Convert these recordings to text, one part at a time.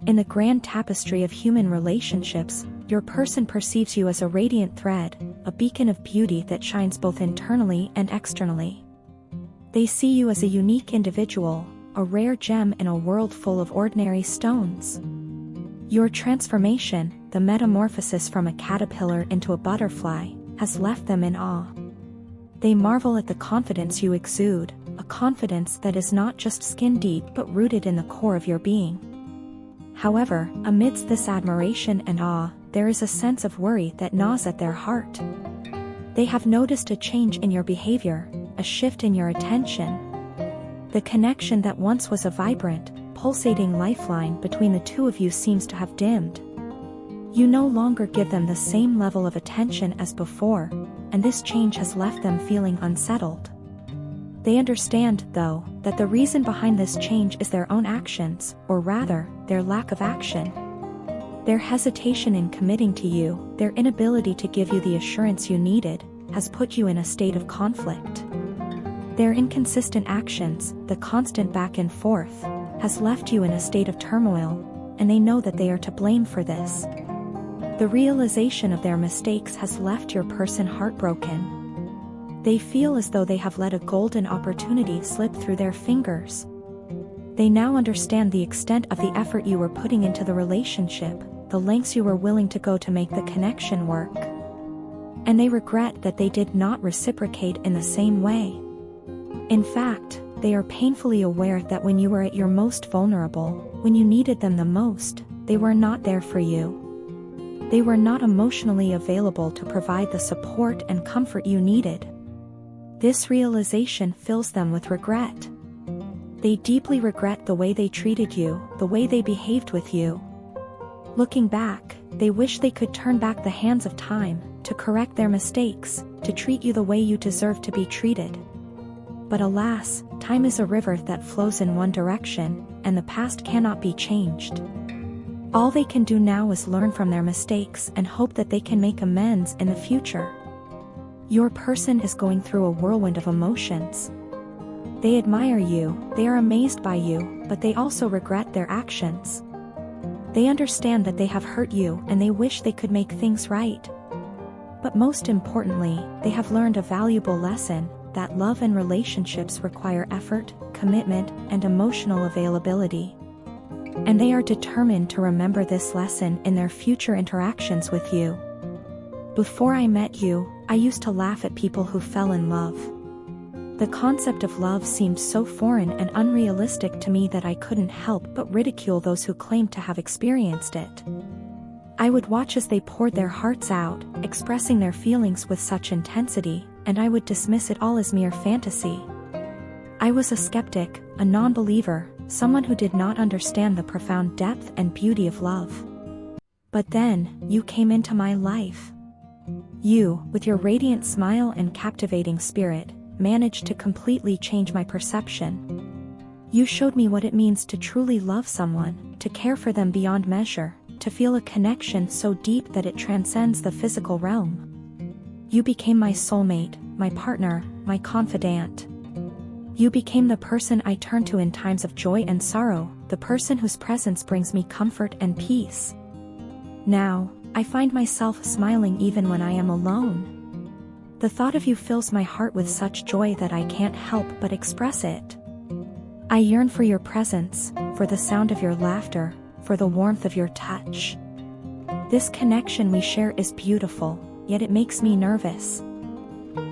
In the grand tapestry of human relationships, your person perceives you as a radiant thread, a beacon of beauty that shines both internally and externally. They see you as a unique individual, a rare gem in a world full of ordinary stones. Your transformation, the metamorphosis from a caterpillar into a butterfly, has left them in awe. They marvel at the confidence you exude, a confidence that is not just skin deep but rooted in the core of your being. However, amidst this admiration and awe, there is a sense of worry that gnaws at their heart. They have noticed a change in your behavior, a shift in your attention. The connection that once was a vibrant, pulsating lifeline between the two of you seems to have dimmed. You no longer give them the same level of attention as before, and this change has left them feeling unsettled. They understand, though, that the reason behind this change is their own actions, or rather, their lack of action. Their hesitation in committing to you, their inability to give you the assurance you needed, has put you in a state of conflict. Their inconsistent actions, the constant back and forth, has left you in a state of turmoil, and they know that they are to blame for this. The realization of their mistakes has left your person heartbroken. They feel as though they have let a golden opportunity slip through their fingers. They now understand the extent of the effort you were putting into the relationship, the lengths you were willing to go to make the connection work. And they regret that they did not reciprocate in the same way. In fact, they are painfully aware that when you were at your most vulnerable, when you needed them the most, they were not there for you. They were not emotionally available to provide the support and comfort you needed. This realization fills them with regret. They deeply regret the way they treated you, the way they behaved with you. Looking back, they wish they could turn back the hands of time, to correct their mistakes, to treat you the way you deserve to be treated. But alas, time is a river that flows in one direction, and the past cannot be changed. All they can do now is learn from their mistakes and hope that they can make amends in the future. Your person is going through a whirlwind of emotions. They admire you, they are amazed by you, but they also regret their actions. They understand that they have hurt you and they wish they could make things right. But most importantly, they have learned a valuable lesson, that love and relationships require effort, commitment, and emotional availability. And they are determined to remember this lesson in their future interactions with you. Before I met you, I used to laugh at people who fell in love. The concept of love seemed so foreign and unrealistic to me that I couldn't help but ridicule those who claimed to have experienced it. I would watch as they poured their hearts out, expressing their feelings with such intensity, and I would dismiss it all as mere fantasy. I was a skeptic, a non-believer, someone who did not understand the profound depth and beauty of love. But then, you came into my life. You, with your radiant smile and captivating spirit, managed to completely change my perception. You showed me what it means to truly love someone, to care for them beyond measure, to feel a connection so deep that it transcends the physical realm. You became my soulmate, my partner, my confidant. You became the person I turn to in times of joy and sorrow, the person whose presence brings me comfort and peace. Now, I find myself smiling even when I am alone. The thought of you fills my heart with such joy that I can't help but express it. I yearn for your presence, for the sound of your laughter, for the warmth of your touch. This connection we share is beautiful, yet it makes me nervous.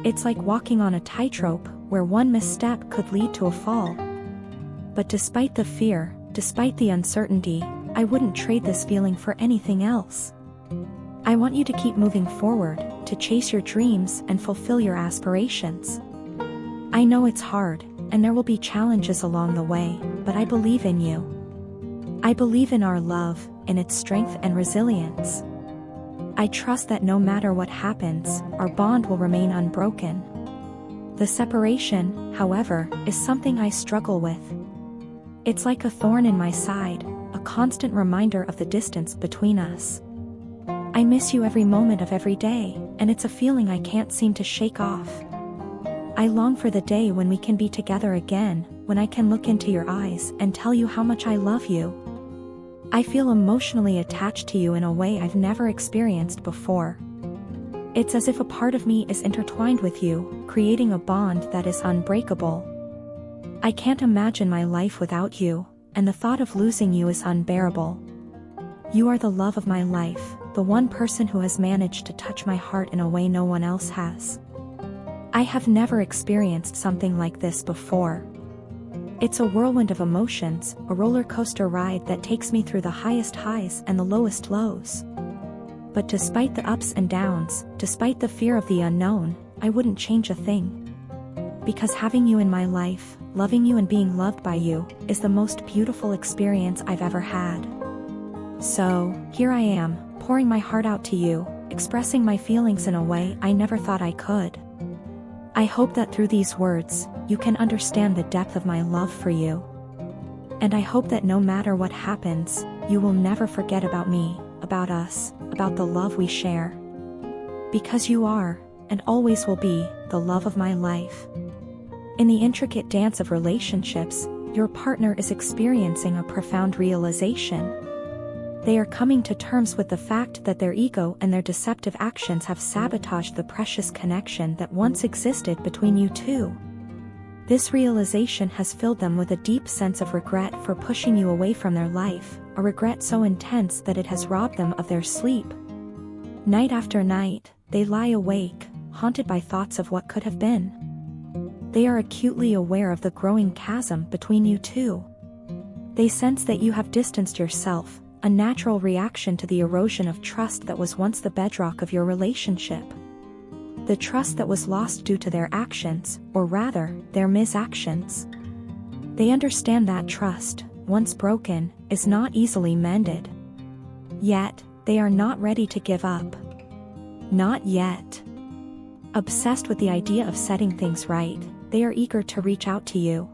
It's like walking on a tightrope, where one misstep could lead to a fall. But despite the fear, despite the uncertainty, I wouldn't trade this feeling for anything else. I want you to keep moving forward, to chase your dreams and fulfill your aspirations. I know it's hard, and there will be challenges along the way, but I believe in you. I believe in our love, in its strength and resilience. I trust that no matter what happens, our bond will remain unbroken. The separation, however, is something I struggle with. It's like a thorn in my side, a constant reminder of the distance between us. I miss you every moment of every day, and it's a feeling I can't seem to shake off. I long for the day when we can be together again, when I can look into your eyes and tell you how much I love you. I feel emotionally attached to you in a way I've never experienced before. It's as if a part of me is intertwined with you, creating a bond that is unbreakable. I can't imagine my life without you, and the thought of losing you is unbearable. You are the love of my life, the one person who has managed to touch my heart in a way no one else has. I have never experienced something like this before. It's a whirlwind of emotions, a roller coaster ride that takes me through the highest highs and the lowest lows. But despite the ups and downs, despite the fear of the unknown, I wouldn't change a thing. Because having you in my life, loving you and being loved by you, is the most beautiful experience I've ever had. So, here I am, pouring my heart out to you, expressing my feelings in a way I never thought I could. I hope that through these words, you can understand the depth of my love for you. And I hope that no matter what happens, you will never forget about me, about us, about the love we share. Because you are, and always will be, the love of my life. In the intricate dance of relationships, your partner is experiencing a profound realization. They are coming to terms with the fact that their ego and their deceptive actions have sabotaged the precious connection that once existed between you two. This realization has filled them with a deep sense of regret for pushing you away from their life, a regret so intense that it has robbed them of their sleep. Night after night, they lie awake, haunted by thoughts of what could have been. They are acutely aware of the growing chasm between you two. They sense that you have distanced yourself, a natural reaction to the erosion of trust that was once the bedrock of your relationship. The trust that was lost due to their actions, or rather, their misactions. They understand that trust, once broken, is not easily mended. Yet, they are not ready to give up. Not yet. Obsessed with the idea of setting things right, they are eager to reach out to you.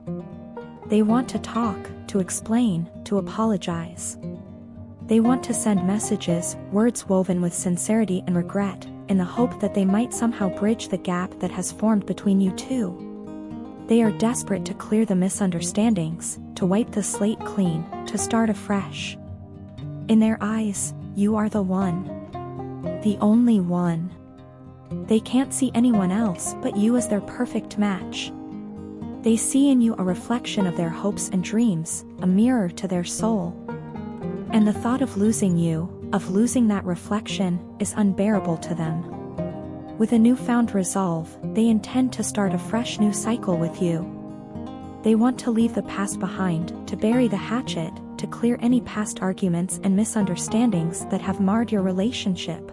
They want to talk, to explain, to apologize. They want to send messages, words woven with sincerity and regret, in the hope that they might somehow bridge the gap that has formed between you two. They are desperate to clear the misunderstandings, to wipe the slate clean, to start afresh. In their eyes, you are the one. The only one. They can't see anyone else but you as their perfect match. They see in you a reflection of their hopes and dreams, a mirror to their soul. And the thought of losing you, of losing that reflection, is unbearable to them. With a newfound resolve, they intend to start a fresh new cycle with you. They want to leave the past behind, to bury the hatchet, to clear any past arguments and misunderstandings that have marred your relationship.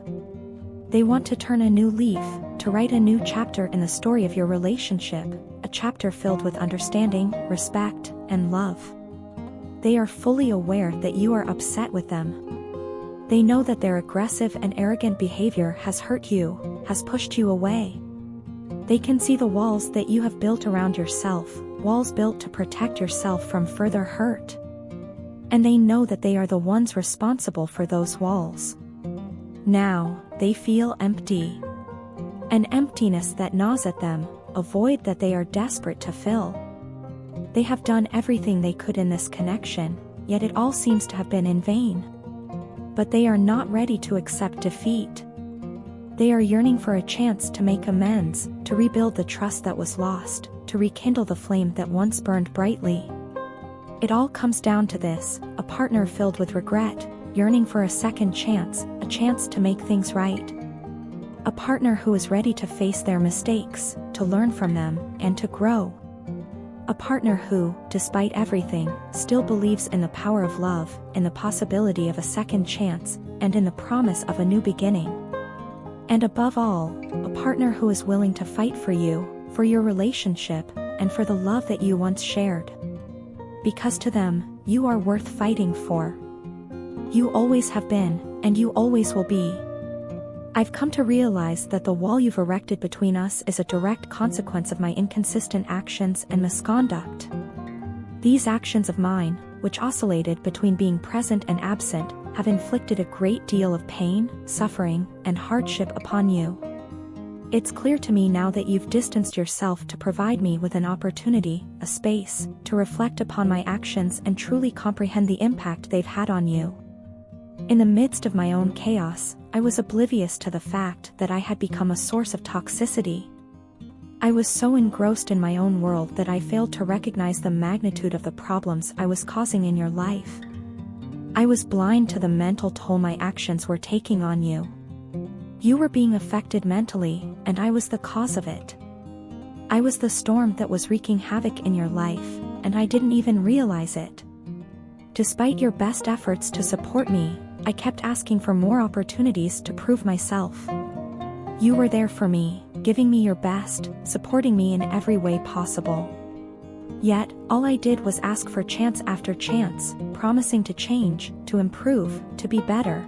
They want to turn a new leaf, to write a new chapter in the story of your relationship, a chapter filled with understanding, respect, and love. They are fully aware that you are upset with them. They know that their aggressive and arrogant behavior has hurt you, has pushed you away. They can see the walls that you have built around yourself, walls built to protect yourself from further hurt. And they know that they are the ones responsible for those walls. Now, they feel empty. An emptiness that gnaws at them, a void that they are desperate to fill. They have done everything they could in this connection, yet it all seems to have been in vain. But they are not ready to accept defeat. They are yearning for a chance to make amends, to rebuild the trust that was lost, to rekindle the flame that once burned brightly. It all comes down to this, a partner filled with regret, yearning for a second chance, a chance to make things right. A partner who is ready to face their mistakes, to learn from them, and to grow. A partner who, despite everything, still believes in the power of love, in the possibility of a second chance, and in the promise of a new beginning. And above all, a partner who is willing to fight for you, for your relationship, and for the love that you once shared. Because to them, you are worth fighting for. You always have been, and you always will be. I've come to realize that the wall you've erected between us is a direct consequence of my inconsistent actions and misconduct. These actions of mine, which oscillated between being present and absent, have inflicted a great deal of pain, suffering, and hardship upon you. It's clear to me now that you've distanced yourself to provide me with an opportunity, a space, to reflect upon my actions and truly comprehend the impact they've had on you. In the midst of my own chaos, I was oblivious to the fact that I had become a source of toxicity. I was so engrossed in my own world that I failed to recognize the magnitude of the problems I was causing in your life. I was blind to the mental toll my actions were taking on you. You were being affected mentally, and I was the cause of it. I was the storm that was wreaking havoc in your life, and I didn't even realize it. Despite your best efforts to support me, I kept asking for more opportunities to prove myself. You were there for me, giving me your best, supporting me in every way possible. Yet, all I did was ask for chance after chance, promising to change, to improve, to be better.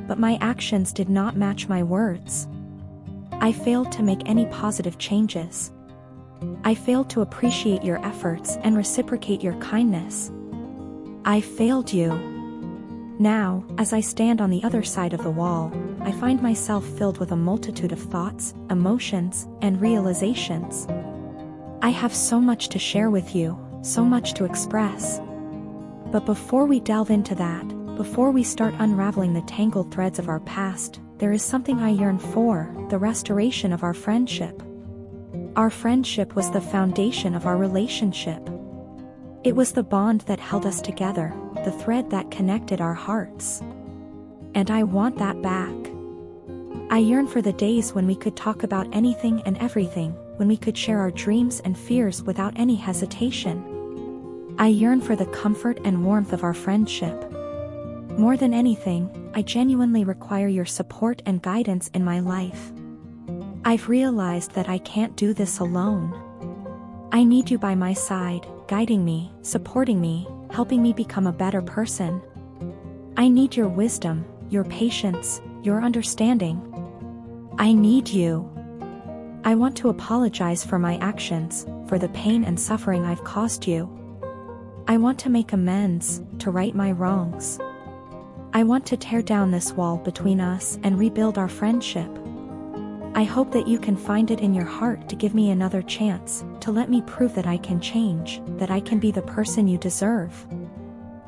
But my actions did not match my words. I failed to make any positive changes. I failed to appreciate your efforts and reciprocate your kindness. I failed you. Now, as I stand on the other side of the wall, I find myself filled with a multitude of thoughts, emotions, and realizations. I have so much to share with you, so much to express. But before we delve into that, before we start unraveling the tangled threads of our past, there is something I yearn for: the restoration of our friendship. Our friendship was the foundation of our relationship. It was the bond that held us together, the thread that connected our hearts. And I want that back. I yearn for the days when we could talk about anything and everything, when we could share our dreams and fears without any hesitation. I yearn for the comfort and warmth of our friendship. More than anything, I genuinely require your support and guidance in my life. I've realized that I can't do this alone. I need you by my side, guiding me, supporting me, helping me become a better person. I need your wisdom, your patience, your understanding. I need you. I want to apologize for my actions, for the pain and suffering I've caused you. I want to make amends, to right my wrongs. I want to tear down this wall between us and rebuild our friendship. I hope that you can find it in your heart to give me another chance, to let me prove that I can change, that I can be the person you deserve.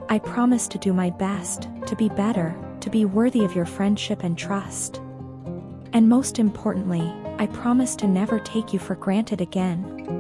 I promise to do my best, to be better, to be worthy of your friendship and trust. And most importantly, I promise to never take you for granted again.